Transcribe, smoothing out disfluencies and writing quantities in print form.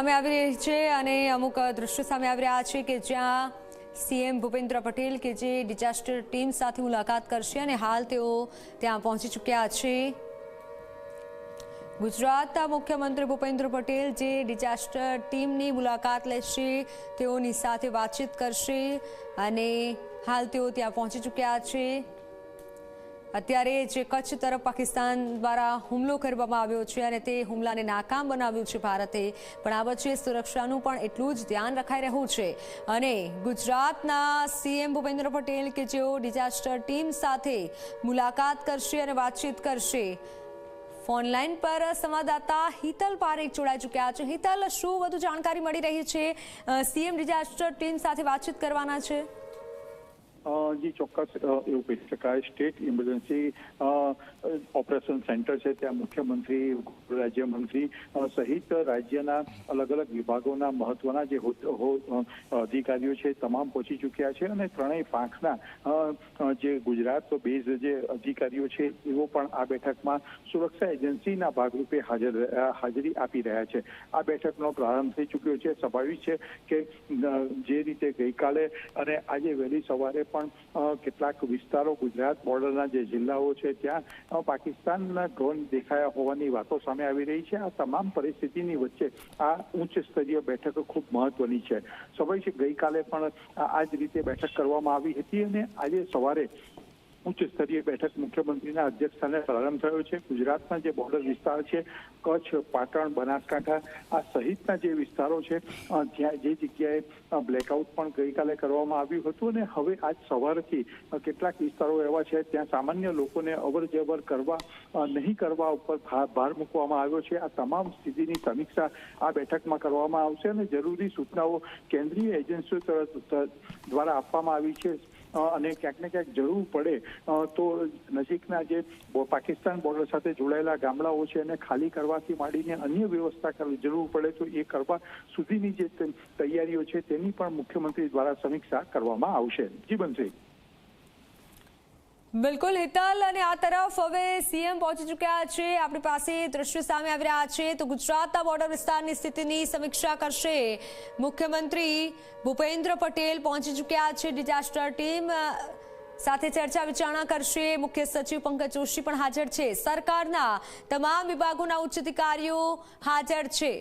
સામે આવી રહી છે અને અમુક દૃશ્યો સામે આવી રહ્યા છે કે જ્યાં સીએમ ભૂપેન્દ્ર પટેલ કે જે ડિઝાસ્ટર ટીમ સાથે મુલાકાત કરશે અને હાલ તેઓ ત્યાં પહોંચી ચૂક્યા છે। ગુજરાતના મુખ્યમંત્રી ભૂપેન્દ્ર પટેલ જે ડિઝાસ્ટર ટીમની મુલાકાત લેશે, તેઓની સાથે વાતચીત કરશે અને હાલ તેઓ ત્યાં પહોંચી ચૂક્યા છે। અત્યારે જે કચ્છ તરફ પાકિસ્તાન દ્વારા હુમલો કરવામાં આવ્યો છે અને તે હુમલાને નાકામ બનાવ્યું છે ભારતે, પણ આ વચ્ચે સુરક્ષાનું પણ એટલું જ ધ્યાન રખાઈ રહ્યું છે અને ગુજરાતના સીએમ ભૂપેન્દ્ર પટેલ કે જેઓ ડિઝાસ્ટર ટીમ સાથે મુલાકાત કરશે અને વાતચીત કરશે। ફોનલાઈન પર સંવાદદાતા હિતલ પારેખ જોડાઈ ચૂક્યા છે। હિતલ, શું વધુ જાણકારી મળી રહી છે? સીએમ ડિઝાસ્ટર ટીમ સાથે વાતચીત કરવાના છે? जी ચોક્કસ એવું કહી શકાય। સ્ટેટ ઇમરજન્સી ઓપરેશન સેન્ટર છે ત્યાં મુખ્યમંત્રી, રાજ્યમંત્રી સહિત રાજ્યના અલગ અલગ વિભાગોના મહત્વના જે અધિકારીઓ છે તમામ પહોંચી ચૂક્યા છે અને ત્રણેય પાંખના જે ગુજરાત બેઝ જે અધિકારીઓ છે એઓ પણ આ બેઠકમાં સુરક્ષા એજન્સીના ભાગરૂપે હાજરી આપી રહ્યા છે। આ બેઠકનો પ્રારંભ થઈ ચૂક્યો છે। સ્વાભાવિક છે કે જે રીતે ગઈકાલે અને આજે વહેલી સવારે પણ કેટલાક વિસ્તારો ગુજરાત બોર્ડરના જે જિલ્લાઓ છે ત્યાં પાકિસ્તાનના ડ્રોન દેખાયા હોવાની વાતો સામે આવી રહી છે। આ તમામ પરિસ્થિતિની વચ્ચે આ ઉચ્ચ સ્તરીય બેઠક ખૂબ મહત્વની છે। સ્વાભાવિક છે ગઈકાલે પણ આ જ રીતે બેઠક કરવામાં આવી હતી અને આજે સવારે ઉચ્ચ સ્તરીય બેઠક મુખ્યમંત્રીના અધ્યક્ષસ્થાને પ્રારંભ થયો છે। ગુજરાતના જે બોર્ડર વિસ્તાર છે, કચ્છ, પાટણ, બનાસકાંઠા આ સહિતના જે વિસ્તારો છે જ્યાં જે જગ્યાએ બ્લેકઆઉટ પણ ગઈકાલે કરવામાં આવ્યું હતું અને હવે આજ સવારથી કેટલાક વિસ્તારો એવા છે ત્યાં સામાન્ય લોકોને અવર જવર કરવા નહીં કરવા ઉપર ભાર મૂકવામાં આવ્યો છે। આ તમામ સ્થિતિની સમીક્ષા આ બેઠકમાં કરવામાં આવશે અને જરૂરી સૂચનાઓ કેન્દ્રીય એજન્સીઓ દ્વારા આપવામાં આવી છે અને ક્યાંક ને ક્યાંક જરૂર પડે તો નજીકના જે પાકિસ્તાન બોર્ડર સાથે જોડાયેલા ગામડાઓ છે એને ખાલી કરવાથી માંડીને અન્ય વ્યવસ્થા કરવી જરૂર પડે તો એ કરવા સુધીની જે તૈયારીઓ છે તેની પણ મુખ્યમંત્રી દ્વારા સમીક્ષા કરવામાં આવશે। જી બનશે। બિલકુલ હિતલ, અને આ તરફ હવે સીએમ પહોંચી ચૂક્યા છે, આપણી પાસે દ્રશ્યો સામે આવી રહ્યા છે તો ગુજરાતના બોર્ડર વિસ્તારની સ્થિતિની સમીક્ષા કરશે મુખ્યમંત્રી ભૂપેન્દ્ર પટેલ। પહોંચી ચૂક્યા છે, ડિઝાસ્ટર ટીમ સાથે ચર્ચા વિચારણા કરશે। મુખ્ય સચિવ પંકજ જોશી પણ હાજર છે, સરકારના તમામ વિભાગોના ઉચ્ચ અધિકારીઓ હાજર છે।